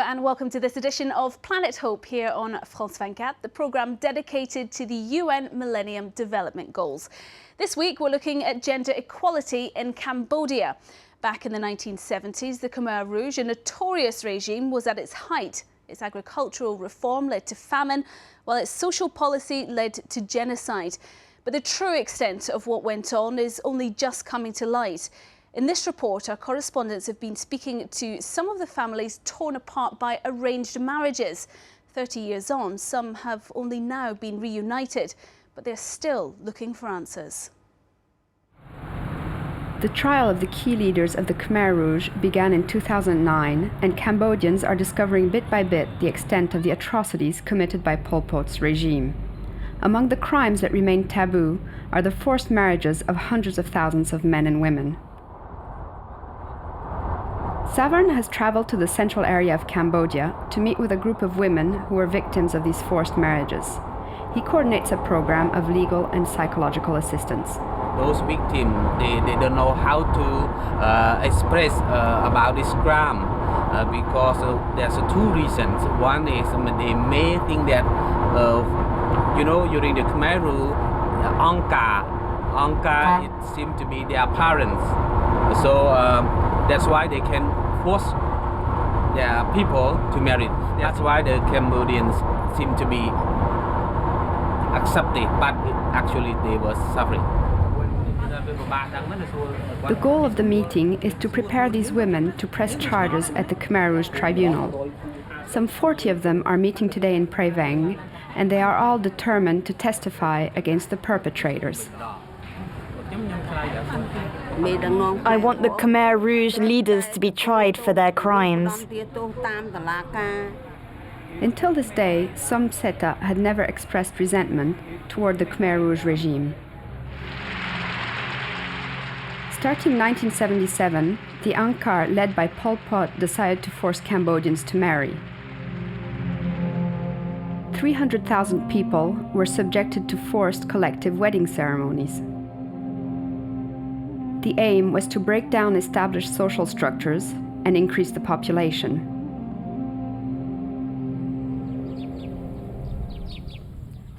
and welcome to this edition of Planet Hope here on France 24, the programme dedicated to the UN Millennium Development Goals. This week we're looking at gender equality in Cambodia. Back in the 1970s, the Khmer Rouge, a notorious regime, was at its height. Its agricultural reform led to famine, while its social policy led to genocide. But the true extent of what went on is only just coming to light. In this report, our correspondents have been speaking to some of the families torn apart by arranged marriages. 30 years on, some have only now been reunited, but they're still looking for answers. The trial of the key leaders of the Khmer Rouge began in 2009, and Cambodians are discovering bit by bit the extent of the atrocities committed by Pol Pot's regime. Among the crimes that remain taboo are the forced marriages of hundreds of thousands of men and women. Savarn has traveled to the central area of Cambodia to meet with a group of women who were victims of these forced marriages. He coordinates a program of legal and psychological assistance. Those victims, they don't know how to express about this crime because there's two reasons. One is they may think that, during the Khmer Rouge, Angkar, it seems to be their parents. So that's why they can force their people to marry. That's why the Cambodians seem to be accepted, but actually they were suffering. The goal of the meeting is to prepare these women to press charges at the Khmer Rouge tribunal. Some 40 of them are meeting today in Prey Veng, and they are all determined to testify against the perpetrators. I want the Khmer Rouge leaders to be tried for their crimes. Until this day, Som Seta had never expressed resentment toward the Khmer Rouge regime. Starting in 1977, the Angkar led by Pol Pot decided to force Cambodians to marry. 300,000 people were subjected to forced collective wedding ceremonies. The aim was to break down established social structures and increase the population.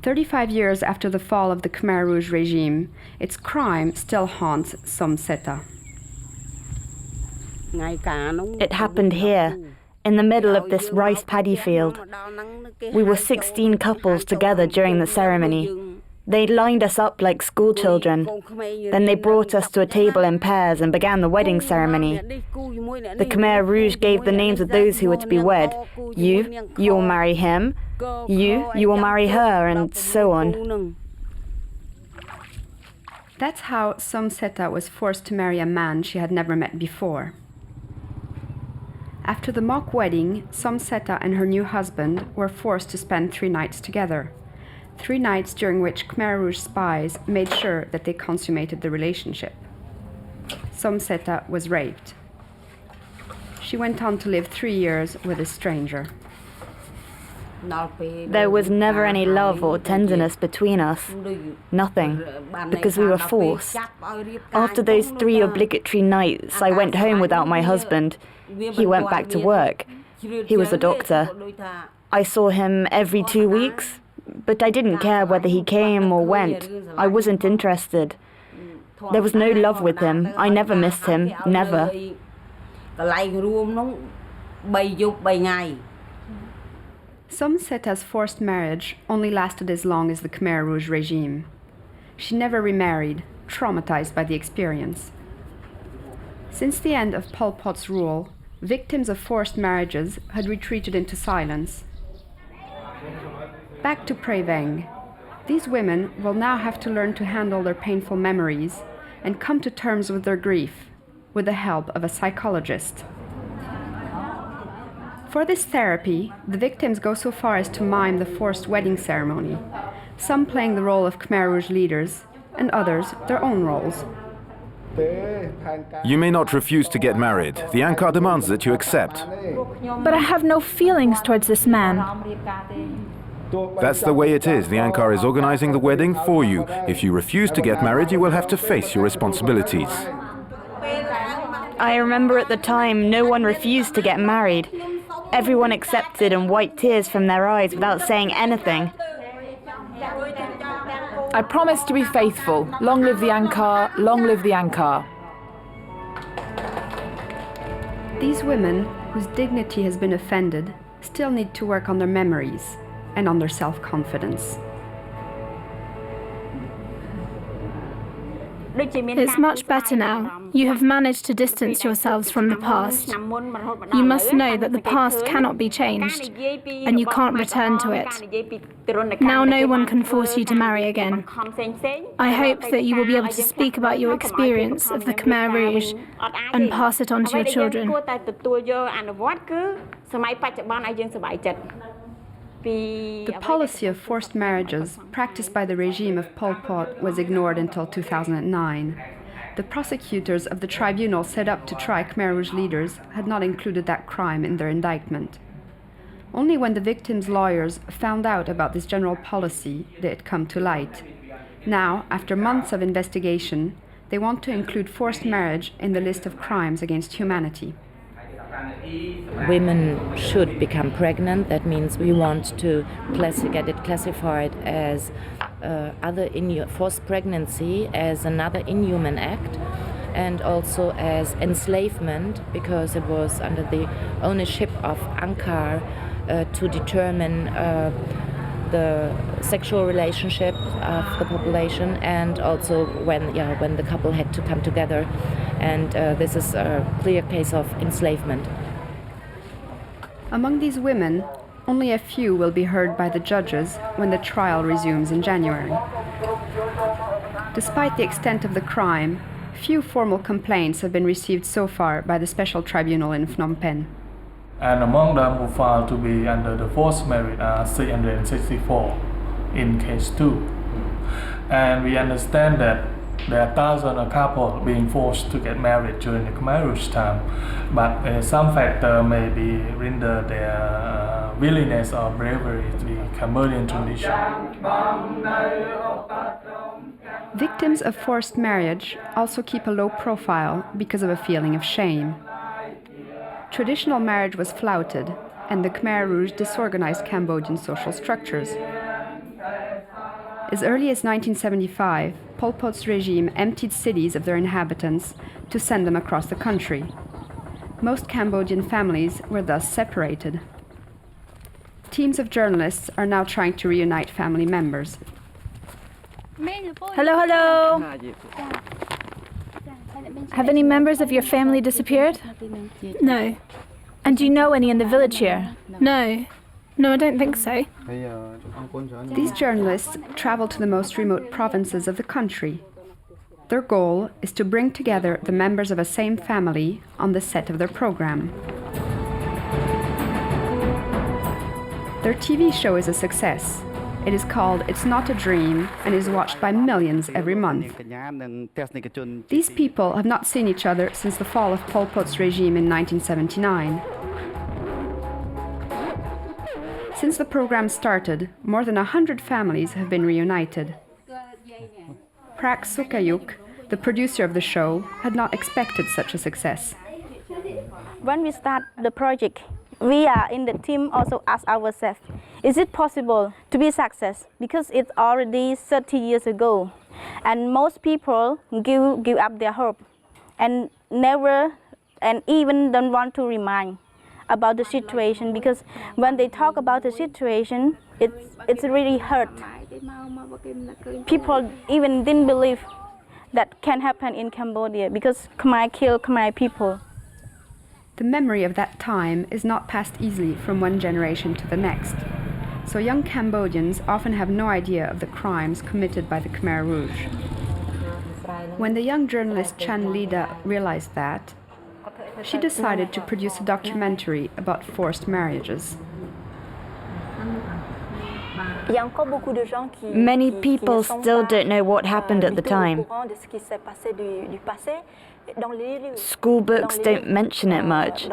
"35 years after the fall of the Khmer Rouge regime, its crime still haunts Som Seta. It happened here, in the middle of this rice paddy field. We were 16 couples together during the ceremony. They lined us up like school children. Then they brought us to a table in pairs and began the wedding ceremony. The Khmer Rouge gave the names of those who were to be wed. You will marry him. You will marry her, and so on." That's how Som Seta was forced to marry a man she had never met before. After the mock wedding, Som Seta and her new husband were forced to spend 3 nights together. 3 nights during which Khmer Rouge spies made sure that they consummated the relationship. Som Seta was raped. She went on to live 3 years with a stranger. There was never any love or tenderness between us. Nothing, because we were forced. After those 3 obligatory nights, I went home without my husband. He went back to work. He was a doctor. I saw him every 2 weeks, but I didn't care whether he came or went. I wasn't interested. There was no love with him. I never missed him, never. Som Seta's forced marriage only lasted as long as the Khmer Rouge regime. She never remarried, traumatized by the experience. Since the end of Pol Pot's rule, victims of forced marriages had retreated into silence. Back to Prey Veng. These women will now have to learn to handle their painful memories and come to terms with their grief, with the help of a psychologist. For this therapy, the victims go so far as to mime the forced wedding ceremony, some playing the role of Khmer Rouge leaders, and others their own roles. You may not refuse to get married. The Angkar demands that you accept. But I have no feelings towards this man. That's the way it is. The Angkar is organizing the wedding for you. If you refuse to get married, you will have to face your responsibilities. I remember at the time no one refused to get married. Everyone accepted and wiped tears from their eyes without saying anything. I promise to be faithful. Long live the Ankar, long live the Ankar. These women, whose dignity has been offended, still need to work on their memories and on their self-confidence. It's much better now. You have managed to distance yourselves from the past. You must know that the past cannot be changed, and you can't return to it. Now no one can force you to marry again. I hope that you will be able to speak about your experience of the Khmer Rouge and pass it on to your children. The policy of forced marriages practiced by the regime of Pol Pot was ignored until 2009. The prosecutors of the tribunal set up to try Khmer Rouge leaders had not included that crime in their indictment. Only when the victims' lawyers found out about this general policy did it come to light. Now, after months of investigation, they want to include forced marriage in the list of crimes against humanity. Women should become pregnant. That means we want to get it classified as forced pregnancy as another inhuman act, and also as enslavement, because it was under the ownership of Ankar to determine the sexual relationship of the population, and also when the couple had to come together. And this is a clear case of enslavement. Among these women, only a few will be heard by the judges when the trial resumes in January. Despite the extent of the crime, few formal complaints have been received so far by the special tribunal in Phnom Penh. And among them who filed to be under the forced marriage are 364 in case 2. And we understand that there are thousands of couples being forced to get married during the Khmer Rouge time, but some factor may be render their willingness or bravery to the Cambodian tradition. Victims of forced marriage also keep a low profile because of a feeling of shame. Traditional marriage was flouted, and the Khmer Rouge disorganized Cambodian social structures. As early as 1975, Pol Pot's regime emptied cities of their inhabitants to send them across the country. Most Cambodian families were thus separated. Teams of journalists are now trying to reunite family members. Hello, hello. Have any members of your family disappeared? No. And do you know any in the village here? No. No, I don't think so. These journalists travel to the most remote provinces of the country. Their goal is to bring together the members of a same family on the set of their program. Their TV show is a success. It is called It's Not a Dream and is watched by millions every month. These people have not seen each other since the fall of Pol Pot's regime in 1979. Since the program started, more than 100 families have been reunited. Prak Sukayuk, the producer of the show, had not expected such a success. When we start the project, we are in the team also ask ourselves, is it possible to be success? Because it's already 30 years ago, and most people give up their hope and even don't want to remind about the situation, because when they talk about the situation, it's really hurt. People even didn't believe that can happen in Cambodia because Khmer killed Khmer people. The memory of that time is not passed easily from one generation to the next, so young Cambodians often have no idea of the crimes committed by the Khmer Rouge. When the young journalist Chan Lida realized that, she decided to produce a documentary about forced marriages. Many people still don't know what happened at the time. School books don't mention it much.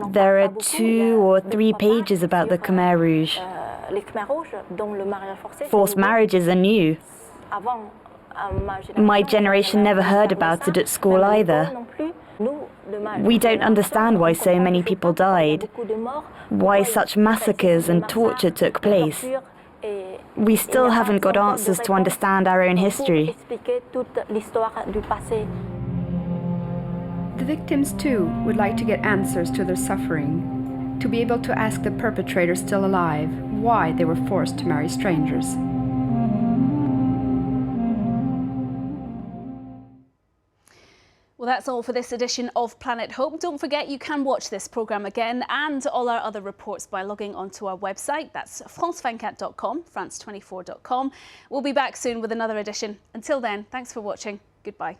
There are 2 or 3 pages about the Khmer Rouge. Forced marriages are new. My generation never heard about it at school either. We don't understand why so many people died, why such massacres and torture took place. We still haven't got answers to understand our own history. The victims too would like to get answers to their suffering, to be able to ask the perpetrators still alive why they were forced to marry strangers. Well, that's all for this edition of Planet Hope. Don't forget you can watch this programme again and all our other reports by logging onto our website. That's france24.com, france24.com. We'll be back soon with another edition. Until then, thanks for watching. Goodbye.